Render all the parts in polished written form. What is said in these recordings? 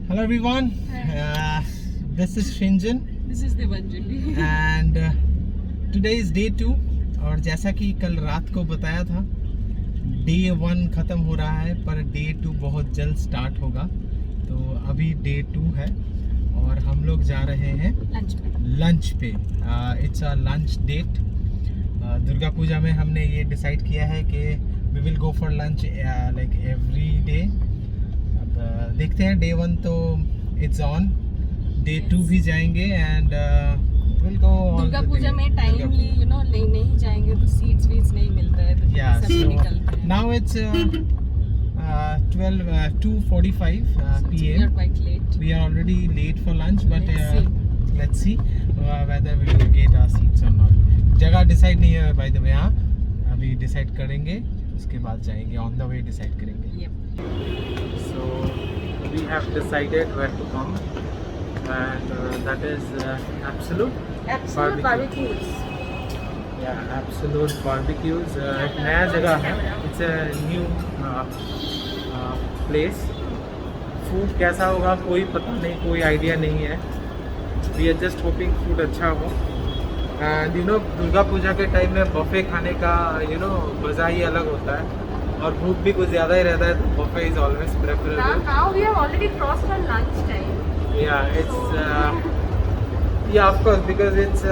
Hello everyone. This is Shinjan. This is Devanjali. And today is day 2. और जैसा कि कल रात को बताया था, डे 1 ख़त्म हो रहा है पर डे 2 बहुत जल्द स्टार्ट होगा. तो अभी डे 2 है और हम लोग जा रहे हैं लंच पे. It's a lunch date. Durga Puja में हमने ये डिसाइड किया है कि we will go for lunch like every day. अब देखते हैं. डे 1 तो इट्स ऑन. डे 2 भी जाएंगे and will go. Durga Puja में टाइमली नहीं जाएंगे तो सीट्स वीट्स नहीं मिलता है तो सब निकलते हैं. Now it's 2:45 We p.m. are quite late. We are already late for lunch, but Let's see. let's see whether we will get our seats or not. जगह डिसाइड नहीं है by the way. हाँ, अभी डिसाइड करेंगे, उसके बाद जाएंगे. On the way decide करेंगे. So we have decided where to come, and that is Absolute. Absolute barbecues. Yeah, Absolute Barbecues. एक नया जगह है. It's a new place. Food कैसा होगा कोई पता नहीं, कोई आइडिया नहीं है. We are just hoping food अच्छा हो. एंड दुर्गा पूजा के टाइम में बफे खाने का मज़ा ही अलग होता है और भूख भी कुछ ज़्यादा ही रहता है, तो buffet is always preferable. Now we have already crossed our lunch time. Yeah, it's of course because it's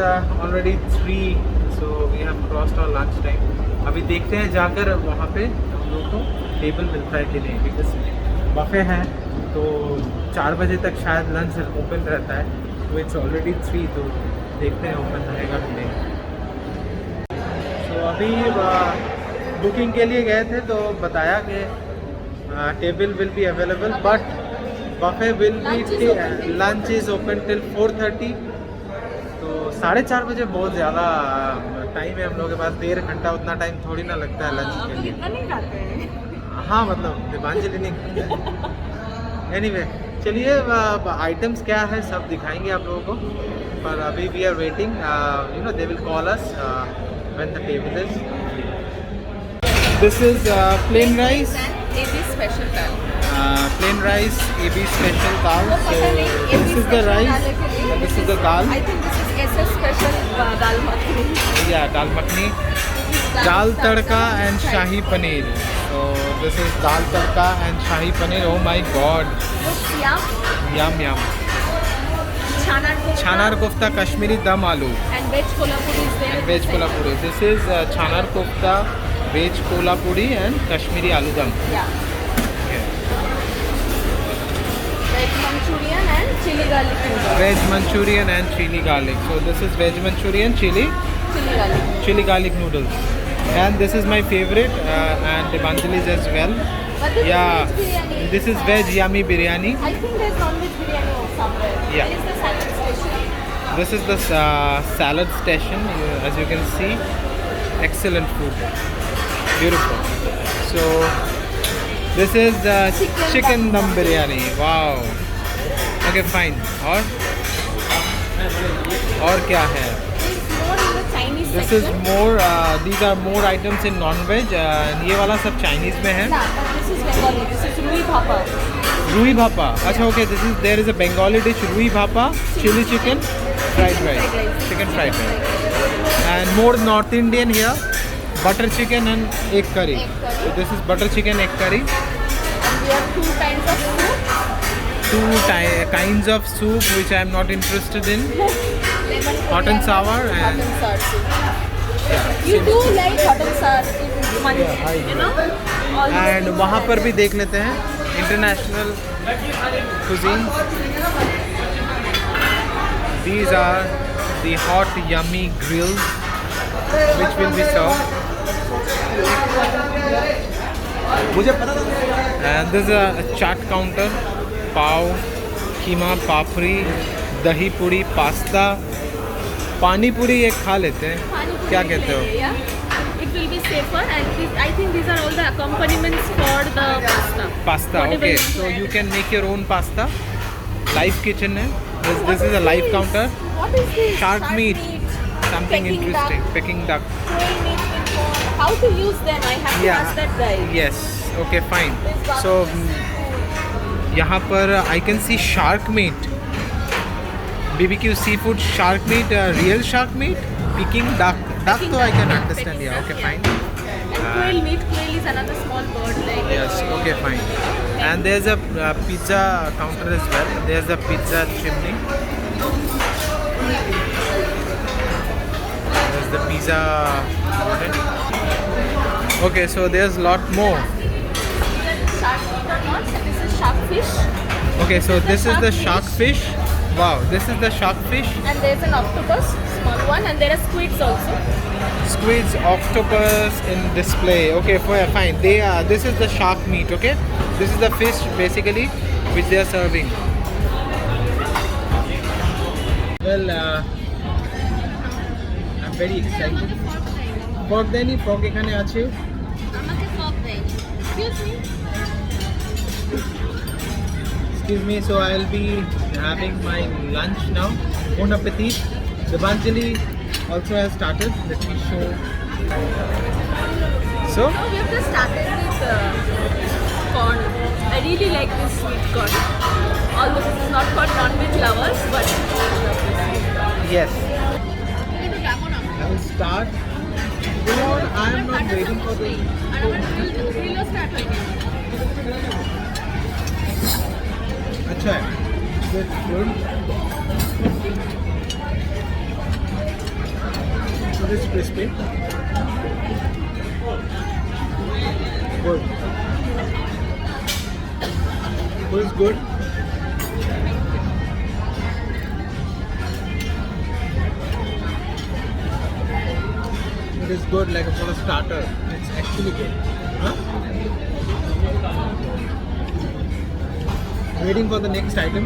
already 3, so we have crossed our lunch time. अभी देखते हैं जाकर वहाँ पे हम लोग को टेबल मिलता है कि नहीं, बिकॉज बफे हैं तो 4 बजे तक शायद लंच ओपन रहता है. तो इट्स ऑलरेडी 3, तो देखते हैं ओपन रहेगा कि नहीं. तो अभी बुकिंग के लिए गए थे तो बताया कि table will be available but buffet will be lunch is open till 4:30. तो 4:30 बजे बहुत ज़्यादा टाइम है हम लोग के पास. 1.5 घंटा उतना टाइम थोड़ी ना लगता है लंच के लिए. इतना नहीं खाते हैं. हाँ, मतलब दिवांजलि नहीं. एनीवे, चलिए आइटम्स क्या है सब दिखाएंगे आप लोगों को. पर अभी we are waiting. They will call us when the table is. This is plain rice. AB special dal. Plain rice, AB special dal. So this is the rice, this is the dal. I think this is SS special dal makhani. Yeah, dal makhani, dal tadka and shahi paneer. So this is dal tadka and shahi paneer. Oh my god. Yum yum. Chanar kofta, Kashmiri dum aloo. And veg kolhapuri is there. And veg kolhapuri. This is chanar kofta, veg kolhapuri and Kashmiri aloo dum. Yeah. Veg Manchurian and chili garlic noodles. Veg Manchurian and chili garlic. So this is veg Manchurian, chili garlic noodles. And this is my favorite and Devanjali's as well. But this Yeah, is veg biryani. this is veg yummy biryani. I think there's non-veg biryani somewhere. Yeah. Where is the salad station? This is the salad station. As you can see, excellent food. Beautiful. So this is the chicken dum biryani. Wow. Okay, fine. और क्या है? There's more in the Chinese This is section. more. These are more items in non-veg. ये वाला सब Chinese में है. Yeah, but this is Bengali. This is Rui Bhapa. Rui bhapa. अच्छा, okay. There is a Bengali dish, Rui bhapa, chili chicken, fried rice, chicken fried rice, and more North Indian here, butter chicken and egg curry. So this is butter chicken egg curry. And we have 2 kinds of soup. 2 kinds of soup which I am not interested in. Lemon Hot and sour hot and and sour soup. You do like hot and sour in Mandy, Yeah, I do. All these and things वहाँ are पर there. भी देख लेते हैं international cuisine. These are the hot yummy grills which will be served. And this is a chaat counter. पाव, कीमा, पापड़ी, दही पूरी, pasta, पानी पूरी एक खा लेते हैं. Pani puri क्या is कहते हो? there, yeah. It will be safer and I think these are all the accompaniments for the pasta. Pasta. Whatever Okay, you so want. you can make your own pasta. Live kitchen है. This is a live counter. What is this? Shark meat. Something Peking interesting. duck. Peking duck. Quail meat with corn. How to use them? I have to ask that guy. Yes. Okay, fine. This So यहाँ पर I can see shark meat, BBQ seafood shark meat, real shark meat, Peking duck. Duck तो I can understand. Yeah, okay, fine. And quail meat. Quail is another small bird like. Yes, okay, fine. And there's a pizza counter as well. There's a pizza chimney. There's the pizza oven. Okay, so there's a lot more. Shark meat or not? This is shark fish. Okay, so this is the shark fish. Wow, this is the shark fish. And there's an octopus, small one, and there are squids also. Squids, octopus in display. Okay, fine. They are. This is the shark meat. Okay, this is the fish basically, which they are serving. Well, I'm very excited. Pork deni, pork ekhane ache. আমাকে সব দেয়। Excuse me. Excuse me, so I'll be having my lunch now. Bon appetit. Devanjali also has started. Let me show. So, Now we have just started with corn. I really like this sweet corn. Although this is not for non-veg lovers, but I love this. yes, I will start. You know what? I am not waiting for the. अच्छा है. Good. So this is crispy. Good. It is good. It is good, like for a starter. It's actually good. Huh? Waiting for the next item.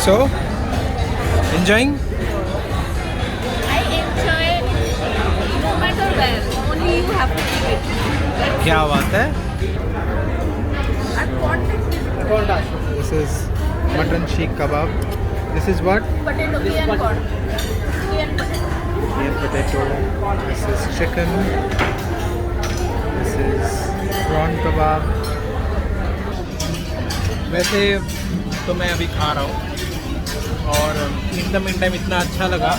So, enjoying? I enjoy no matter where. Only you have to eat it. क्या बात है? And what? This is mutton sheikh kebab. This is what? Potato, pea and corn. Pea and potato. Onion potato. This is chicken. This is prawn kebab. वैसे तो मैं अभी खा रहा हूँ और इन टाइम इतना अच्छा लगा,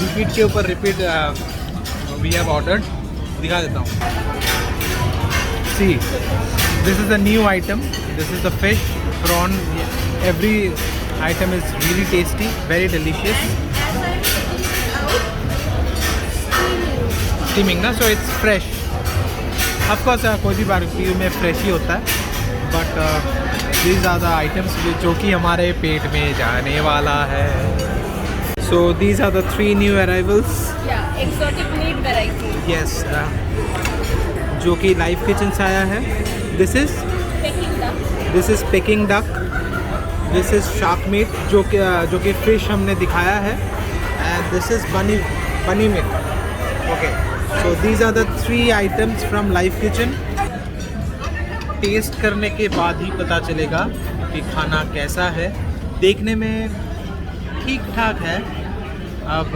रिपीट के ऊपर रिपीट वी हैव ऑर्डर्ड. दिखा देता हूँ. See, this is the new item. This is the fish prawn. Every item is really tasty, very delicious. Steaming ना, so it's fresh. Of course कोई भी बारबेक्यू में फ्रेश ही होता है, but these are the items जो कि हमारे पेट में जाने वाला है. So these are the 3 new arrivals. Yeah, exotic meat variety. Yes, जो कि लाइव किचन से आया है. This is Peking duck. This is Peking duck. This is shark meat जो कि फिश हमने दिखाया है. And this is bunny meat. Okay. So these are the 3 items from live kitchen. Taste करने के बाद ही पता चलेगा कि खाना कैसा है. देखने में ठीक ठाक है, अब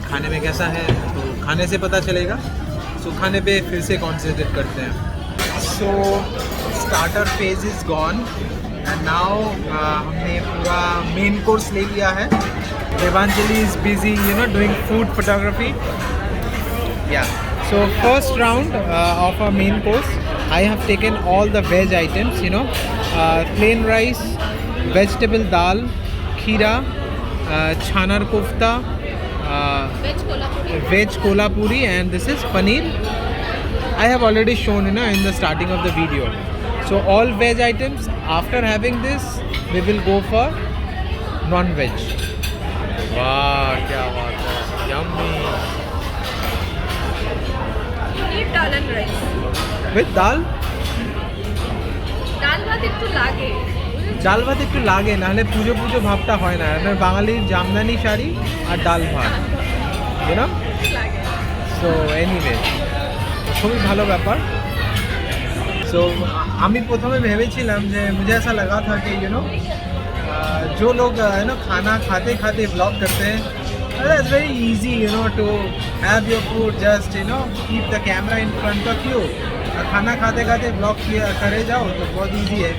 खाने में कैसा है तो खाने से पता चलेगा. सो खाने पे फिर से कॉन्सेंट्रेट करते हैं. So starter phase is gone and now हमने पूरा मेन कोर्स ले लिया है. Devanjali is busy doing food photography. Yeah so first round of a main course. I have taken all the veg items, plain rice, vegetable dal, kheera, chanar kofta, veg kolhapuri, and this is paneer. I have already shown in the starting of the video. So all veg items. After having this, we will go for non-veg. Wow, kya baat hai! Yummy. Eat dal and rice. With dal? ডাল ভাত একটু লাগে. ডাল ভাত একটু লাগে, নাহলে পুজো পুজো ভাবটা হয় না. বাঙালির জামদানি শাড়ি আর ডাল ভাত, লাগে. সো এনিওয়ে খুবই ভালো ব্যাপার. সো আমি প্রথমে ভেবেছিলাম যে मुझे ऐसा लगा था कि जो लोग खाना खाते खाते ब्लॉग करते हैं, It's very easy, you know, to have your food. Just keep the camera in front of you. खाना खाते खाते ब्लॉग किया करे जाओ तो बहुत इजी है.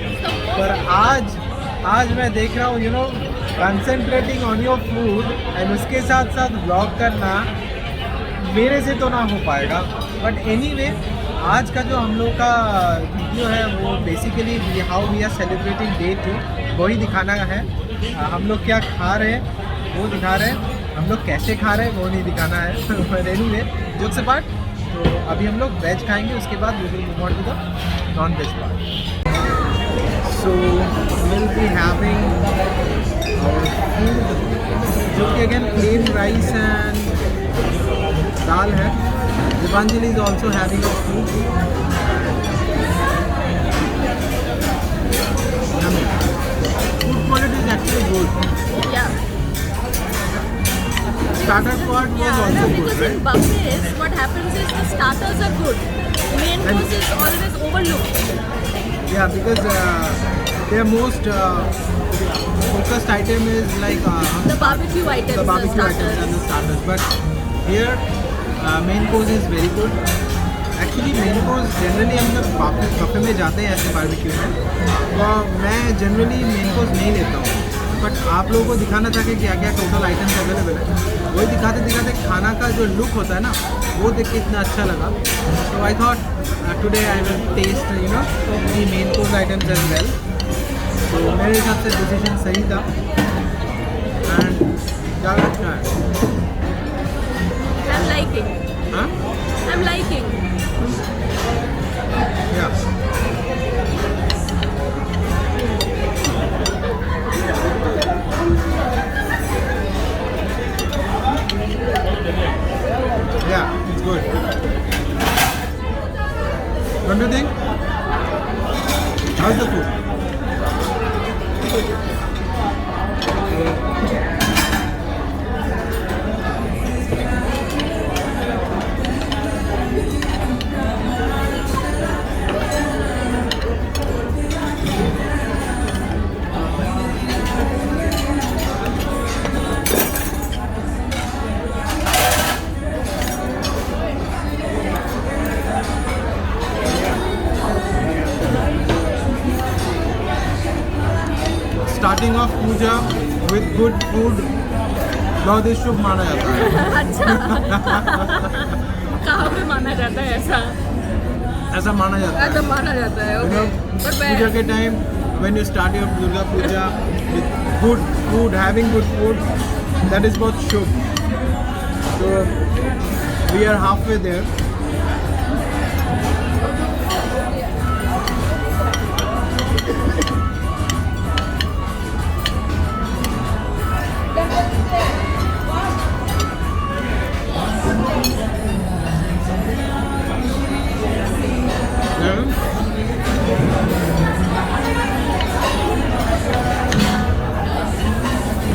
पर आज मैं देख रहा हूँ concentrating on your food and उसके साथ साथ ब्लॉग करना मेरे से तो ना हो पाएगा. बट एनीवे आज का जो हम लोग का वीडियो है वो basically how we are celebrating day 2 वही दिखाना है. हम लोग क्या खा रहे हैं वो दिखा रहे हैं, हम लोग कैसे खा रहे हैं वो नहीं दिखाना है. बट एनीवे जोक्स अपार्ट, तो अभी हम लोग वेज खाएंगे, उसके बाद we will move on to the non veg part. So will be having our food जो कि again plain rice and dal है. Dipanjali is also having a food. Yummy. Food quality is actually good. Yeah. Starter part was Yeah, also no, good, because in right? buffets, what happens is the starters are good. Main And- course is always overlooked. Yeah, because their most focused item is like The barbecue items, the barbecue starters. items and the starters. But here, main course is very good. Actually, main course generally हम जब cafe में जाते हैं ऐसे barbecue में, तो मैं generally main course नहीं लेता हूँ. बट आप लोगों को दिखाना था कि क्या क्या टोटल आइटम्स अवेलेबल है. वही दिखाते दिखाते खाना का जो लुक होता है ना वो देख के इतना अच्छा लगा. तो I thought today I will taste the main course items as well. तो मेरे हिसाब से डिसीजन सही था एंड ज़्यादा अच्छा है. I'm liking. हाँ I'm liking. या Yeah, it's good. What do you think? How's the food? Starting off puja with good food बहुत ही शुभ माना जाता है. अच्छा. कहाँ पे माना जाता है ऐसा? ऐसा माना जाता है. ऐसा माना जाता है. You know, Okay. But पूजा के time when you start your Durga Puja with good food, having good food, that is बहुत शुभ. So we are halfway there.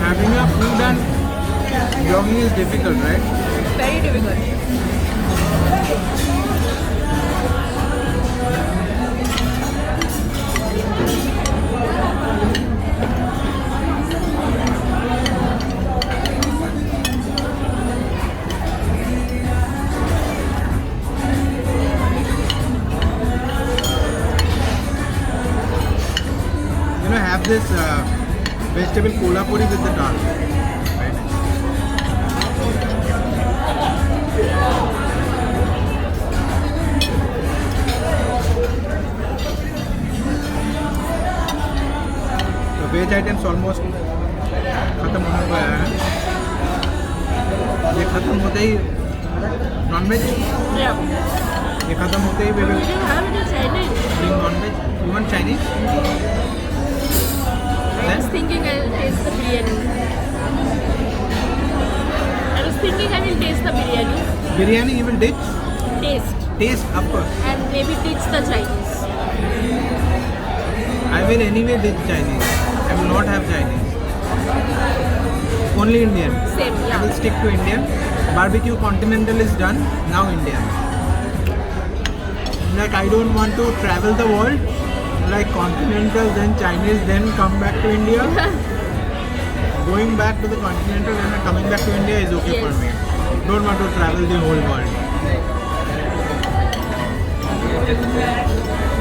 Having a food and jogging is difficult, right? very difficult. Have this vegetable kolhapuri with the dal. Right? So veg items almost खत्म होने को आया है. ये खत्म होते ही non veg, Yeah. ये खत्म होते ही वे We didn't have any Chinese. Non veg. You want Chinese? I was thinking I'll taste the biryani. I was thinking I will taste the biryani. Biryani you will ditch? Taste. Taste, of course. And maybe ditch the Chinese. I will anyway ditch Chinese. I will not have Chinese. Only Indian. Same, I yeah. will stick to Indian. Barbecue continental is done. Now Indian. Like I don't want to travel the world. Like continental, then Chinese, then come back to India. going back to the continental and coming back to India is okay for Yes. me. Don't want to travel the whole world.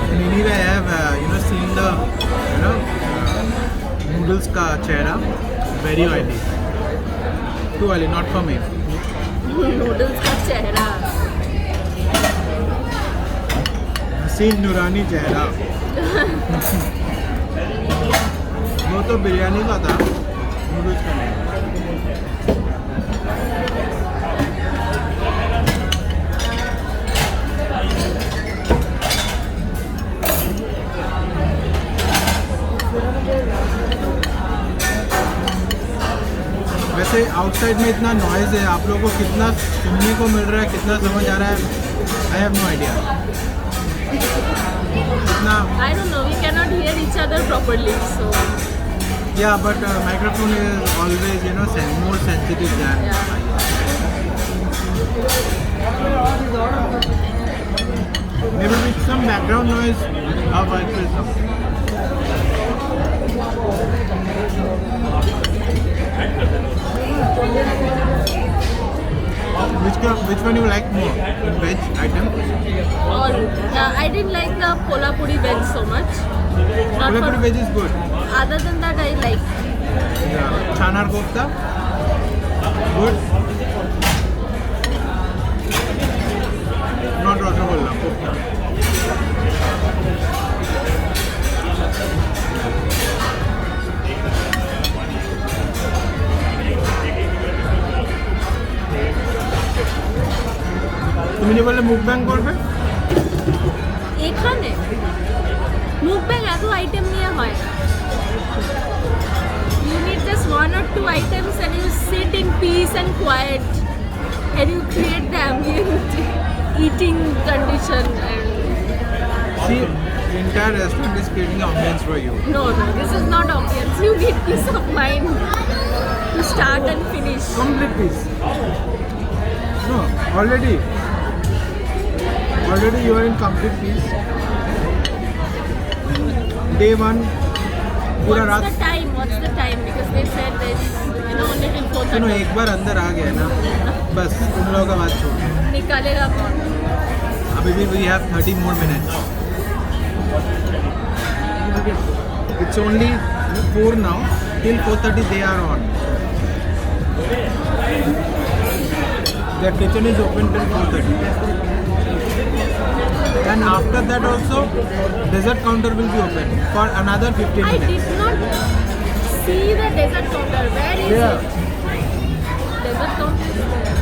And anyway, I have seen the noodles ka chehra, very oily. Too oily, not for me. Noodles का चेहरा. हसीन नूरानी चेहरा. वो तो बिरयानी का था, noodles का नहीं. वैसे आउटसाइड में इतना नॉइज़ है, आप लोगों को कितना सुनने को मिल रहा है, कितना समझ आ रहा है, आई हैव नो आइडिया. कितना I don't know. We cannot hear each other properly. So या but microphone is always more sensitive than yeah. maybe with some background noise how I feel some. Which one you like more? Veg item? Or I didn't like the kolhapuri veg so much. Not Kolhapuri for, veg is good. other than that, I like. Yeah. Chanar kofta? Good. Not rasagolla, kofta. তুমি যে বললে মুখব্যাং করবে এখানে মুখব্যাং এত item নিয়ে হয় না. You need just 1 or 2 items and you sit in peace and quiet and you create the ambient eating condition. And See, the entire restaurant is creating ambience for you. no, this is not ambience. You need peace of mind to start and finish. Complete peace. No, already you are in complete peace. Day 1, पूरा रात. What's the time? Because they said there's only till 4:30. सुनो, एक बार अंदर आ गया ना, बस तुम लोगों का बात छोड़. निकालेगा कौन? अभी भी we have 30 more minutes. It's only 4 now. Till 4:30 they are on. Their kitchen is open till 4:30. And after that also, dessert counter will be open for another 15 I minutes. did not see the dessert counter. Where is Yeah. it? Dessert counter is there.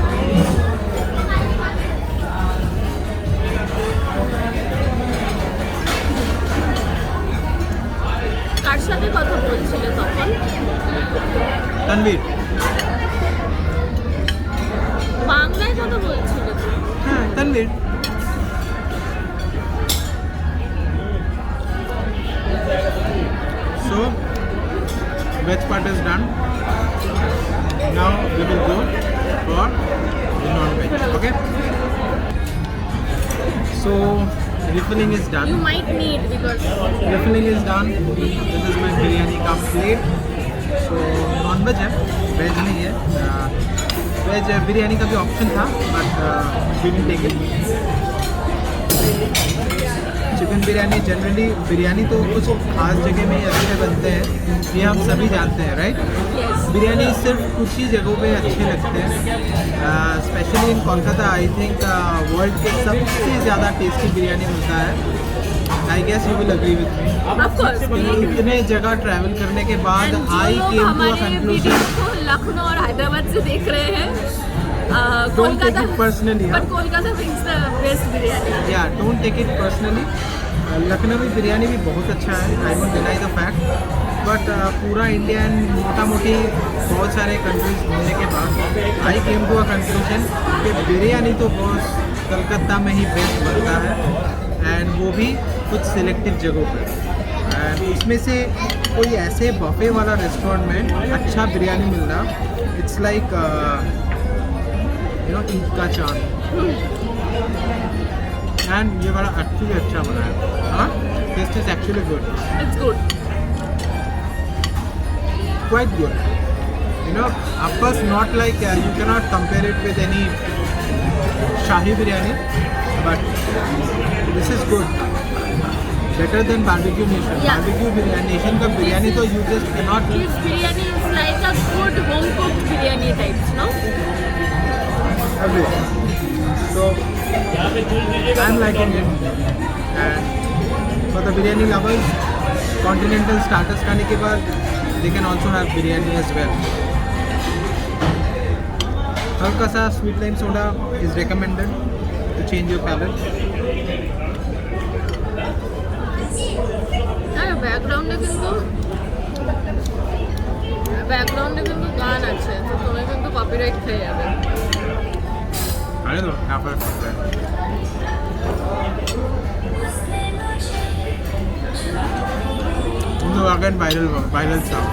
কার সাথে কথা বলছিলে তখন? तनवीर. বাংলায় কথা বলছিলে তো? हाँ, Tanveer. So, veg part is done. Now we will go for the non-veg. Okay. So refilling is You done. might need because Refilling is done. This is my biryani का plate. So non-veg है, veg नहीं है. Veg biryani का भी option था, but we didn't take it. Chicken biryani generally biryani तो कुछ खास जगह में ही अच्छे बनते हैं, ये हम सभी जानते हैं, राइट? yes. बिरयानी सिर्फ कुछ ही जगहों पे अच्छे लगते हैं. Specially in Kolkata I think world के सबसे ज़्यादा टेस्टी बिरयानी मिलता है. I guess you will agree with me. Of course. इतने जगह ट्रैवल करने के बाद And जो आई लोग केम टू अ हमारे कंक्लूजन. वीडियो को लखनऊ और हैदराबाद से देख रहे हैं, Don't take it personally, but huh? Kolkata brings the best biryani. या don't take it personally. Lucknowi biryani भी बहुत अच्छा है, I won't deny the fact. But पूरा इंडिया एंड मोटा मोटी बहुत सारे कंट्रीज घूमने के बाद आई केम टू अ कंक्लूजन कि बिरयानी तो बहुत कलकत्ता में ही बेस्ट बनता है, एंड वो भी कुछ सिलेक्टिव जगहों पर. एंड इसमें से कोई ऐसे बफे वाला रेस्टोरेंट में अच्छा बिरयानी मिलना, इट्स लाइक ईद का चांद. एंड ये वाला एक्चुअली अच्छा बना है. हाँ, taste is actually good, It's good. Quite good. You know, of course, not like you cannot compare it with any Shahi biryani, but this is good. Better than Barbecue Nation. Yeah. Barbecue Nation का biryani तो you just cannot. This biryani is like a good home cooked biryani types, no? Everything. So I'm liking it. And for the biryani lovers, continental starters खाने के बाद they can also have biryani as well. हल्का सा sweet lime soda is recommended to change your palate. ব্যাকগ্রাউন্ডে কিন্তু গান আছে, তো তুমি কিন্তু কপিরাইট খেয়ে যাবে। I don't know. Now for again viral sound.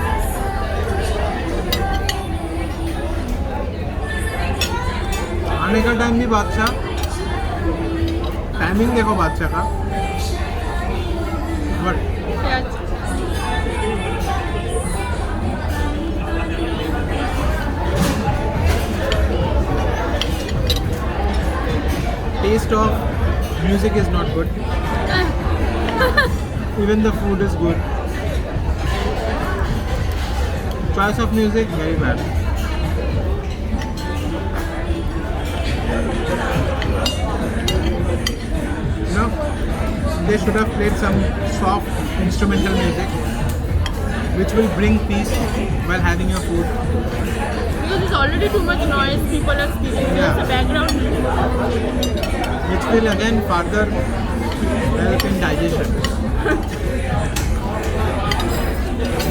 आने का टाइम भी बादशाह, टाइमिंग देखो बादशाह का, but taste of music is not good. Even the food is good. Choice of music very bad. You know, they should have played some soft instrumental music which will bring peace while having your food. Because it's already too much noise, people are speaking, Yeah. there's a background. Which will again further help in digestion.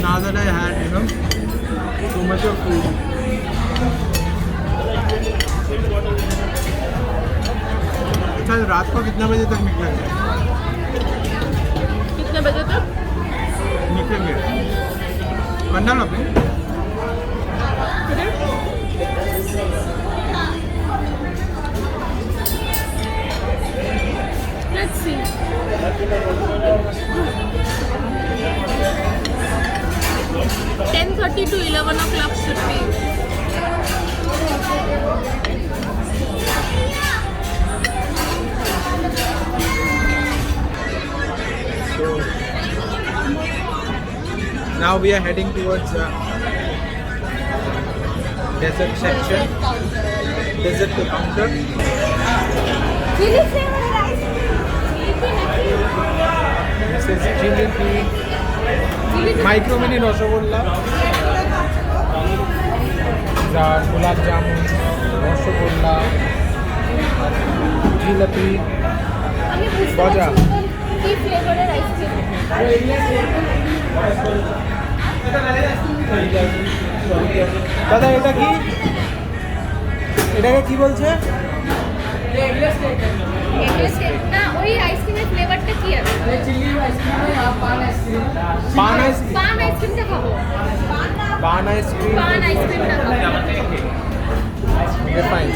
Now that I had, you know, too much of food. अच्छा, रात को कितने बजे तक निकलेंगे? कितने बजे तक? निकलेंगे पंडा लोग Let's see. 10:30 to 11 o'clock should be. So now we are heading towards dessert section. Dessert to counter. Chili flavor rice. This is jalebi, micro mini rasgulla, গোলাপ জামুন, রসগোল্লা, জিলাপি, আমি বুঝতে গজা। পারছি না কি ফ্লেভারের আইসক্রিম। দাদা এটা কি? এটাকে কি বলছে? না, ওই আইসক্রিমের ফ্লেভারটা কি আছে? পান আইসক্রিম। পান আইসক্রিমটা খাবো। পান আইসক্রিম। পান আইসক্রিমটা খাবো। Okay, fine.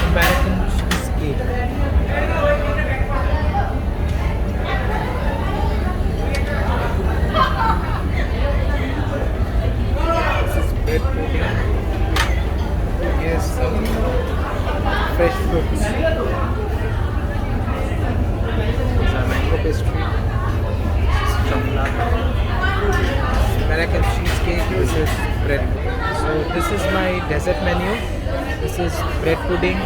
American cheesecake. This is bread pudding. Here's some fresh fruits. There's a mango pastry. This is chocolate. American cheesecake. This is bread. So this is my dessert menu. This is bread pudding,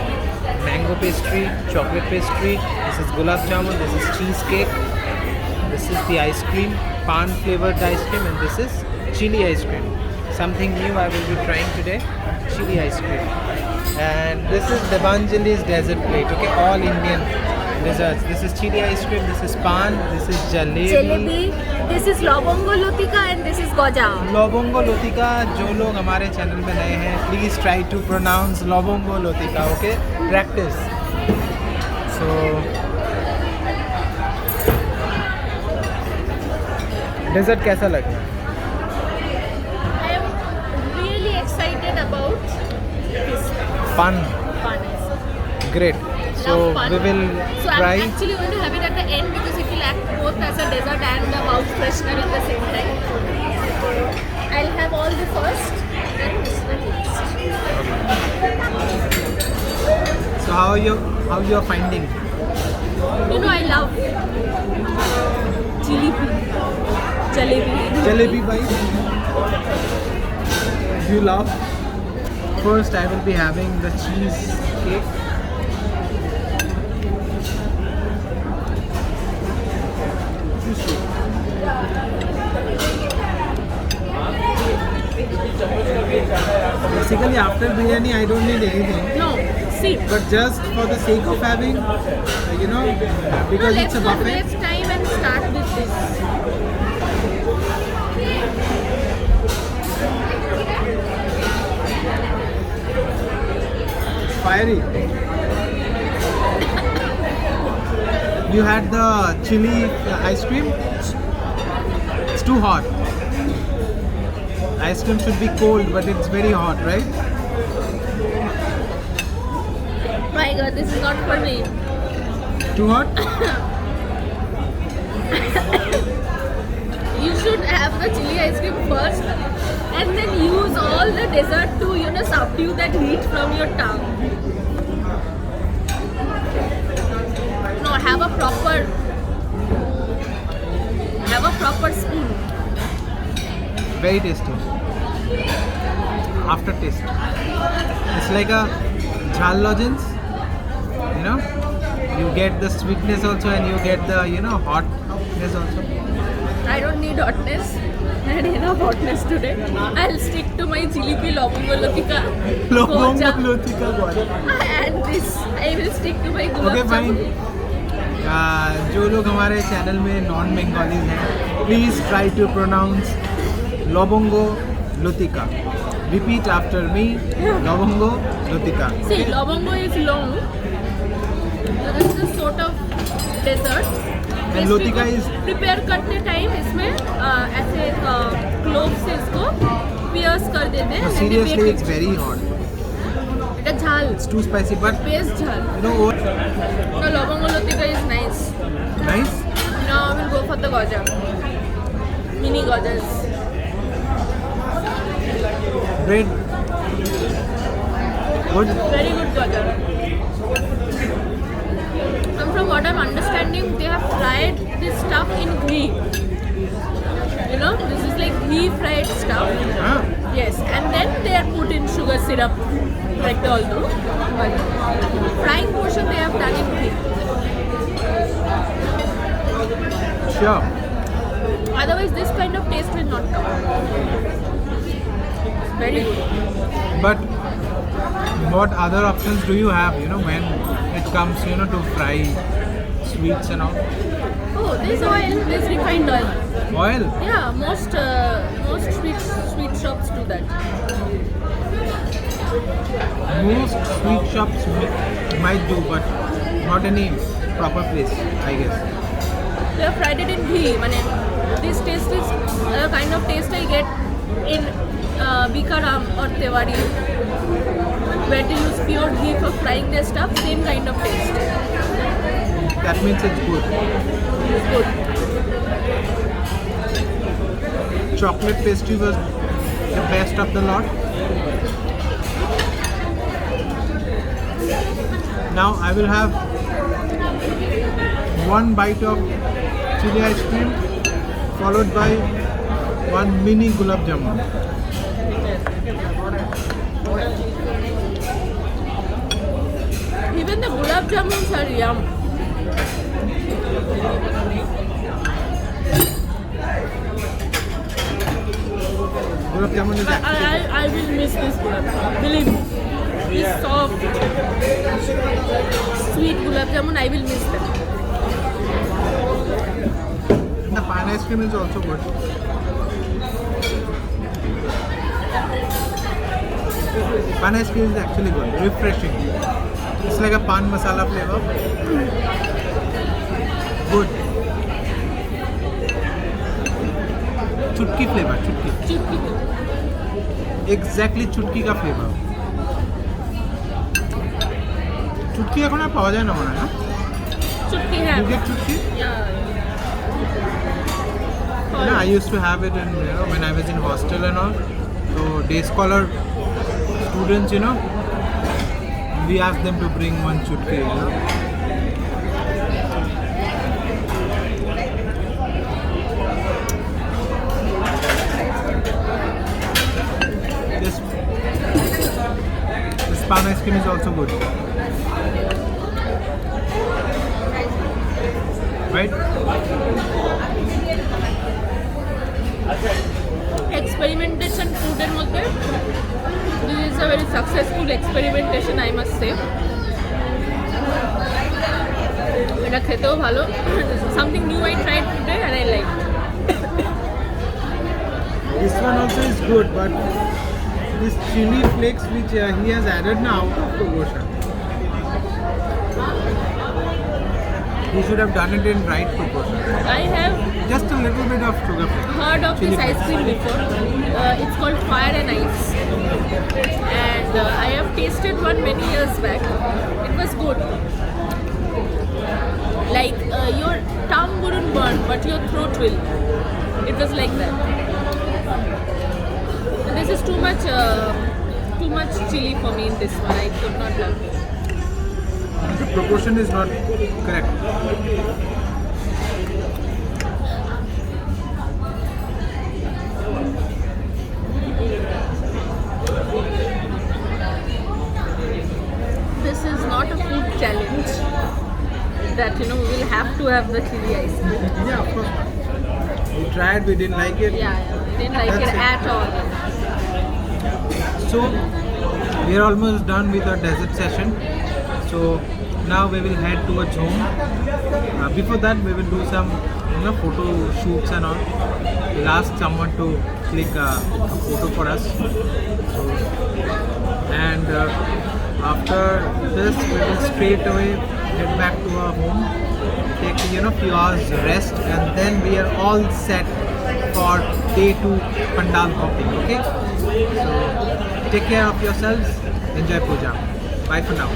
mango pastry, chocolate pastry. This is gulab jamun. This is cheesecake. This is the ice cream, pan flavored ice cream, and this is chili ice cream. Something new I will be trying today, chili ice cream. And this is Devanjali's dessert plate. Okay, all Indian desserts. This is chili ice cream. This is pan. This is jalebi. Jalebi, this is lavang latika and this is gaja. Labanga latika. जो लोग हमारे channel में नए हैं, please try to pronounce labanga latika. Okay, practice. So dessert कैसा लगा? I am really excited about this fun, paan great. So we will So try. I'm actually going to have it at the end because it will act both as a dessert and a mouth freshener at the same time. I how you are finding? You know, I love jalebi. Jalebi bite. You love. First, I will be having the cheese cake. Basically, after biryani, I don't need anything. No, see. But just for the sake of having, you know, No, because let's it's a not buffet. waste time and start with this. Fiery. You had the chili ice cream. It's too hot. Ice cream should be cold, but it's very hot, right? My God, this is not for me. Too hot? You should have the chili ice cream first and then use all the dessert to, you know, subdue that heat from your tongue. No, have a proper spoon. Very tasty. Aftertaste. It's like a jhal lozenge. You know, you get the sweetness also, and you get the, you know, hotness also. I don't need hotness. I had enough hotness today. I'll stick to my jalebi lobongo lotika. Lobongo lotika boy. And this, I will stick to my gulab Okay, fine. jamun. जो लोग हमारे channel में non Bengalis हैं, please try to pronounce labanga latika. Repeat after me. Lobongo Lutika. See, lobongo is long. This is a sort of dessert. And Lutika is prepare करते time इसमें ऐसे cloves से इसको पियर्स कर देते हैं. no, seriously, it's very hot. It's झाल. It's too spicy, but Base झाल. you know what? No, lobongo lutika is nice. Nice. Now I will go for the gaja. Mini gajas. Bread. Good. Very good gaja. And from what I'm understanding, they have fried this stuff in ghee. You know, this is like ghee fried stuff. Huh? Yes, and then they are put in sugar syrup, like they all do. But frying portion they have done in ghee. Sure. Otherwise, this kind of taste will not come. Very good. But what other options do you have? You know, when it comes, you know, to fry sweets and all. Oh, this oil, this refined oil. Oil. Yeah, most sweet shops do that. Most sweet shops might do, but not any proper place, I guess. They have fried it in ghee. This taste is the kind of taste I get in Bikaram or Tewari, where they use pure ghee for frying their stuff. Same kind of taste. That means it's good. It's good. Chocolate pastry was the best of the lot. Now I will have one bite of chili ice cream followed by one mini gulab jamun. Even the gulab jamuns are yum. Gulab jamun is actually I will miss this gulab jamun. Believe me. This soft, sweet gulab jamun, I will miss them. the pan ice cream is also good. Pan ice cream is actually good, refreshing. It's like a pan masala flavor. Good. Chutki flavor, chutki. Chutki. Exactly chutki ka flavor. Chutki এখন আর পাওয়া যায় না মনে হয় না? Chutki You have. get chutki? Yeah. Yeah, I used to have it in, you know, when I was in hostel and all. So day scholar students, you know, we asked them to bring one chutki, you know. This pan ice cream is also good. Right? Experimentation food এর মধ্যে this is a very successful experimentation, I must say. এটা খেতেও ভালো. Something new I tried today and I liked. This one also is good, but this chili flakes which he has added now out of proportion. He should have done it in right proportion. I have Just a little bit of sugar flakes. heard of Chili this ice cream before. It's called Fire and Ice, and I have tasted one many years back. It was good. Like your tongue wouldn't burn, but your throat will. It was like that. This is too much chili for me in this one. I could not love it. The proportion is not correct. This is not a food challenge that we will have to have the chili ice cream. Yeah, of course. We tried, we didn't like it. Yeah, we didn't like That's it it. at all. So we are almost done with our desert session. So now we will head towards home. Before that, we will do some photo shoots and all. We'll ask someone to click a photo for us. So, and after this, we will straight away head back to our home, take few hours rest, and then we are all set for day 2 pandal hopping. Okay. So take care of yourselves. Enjoy puja. Bye for now.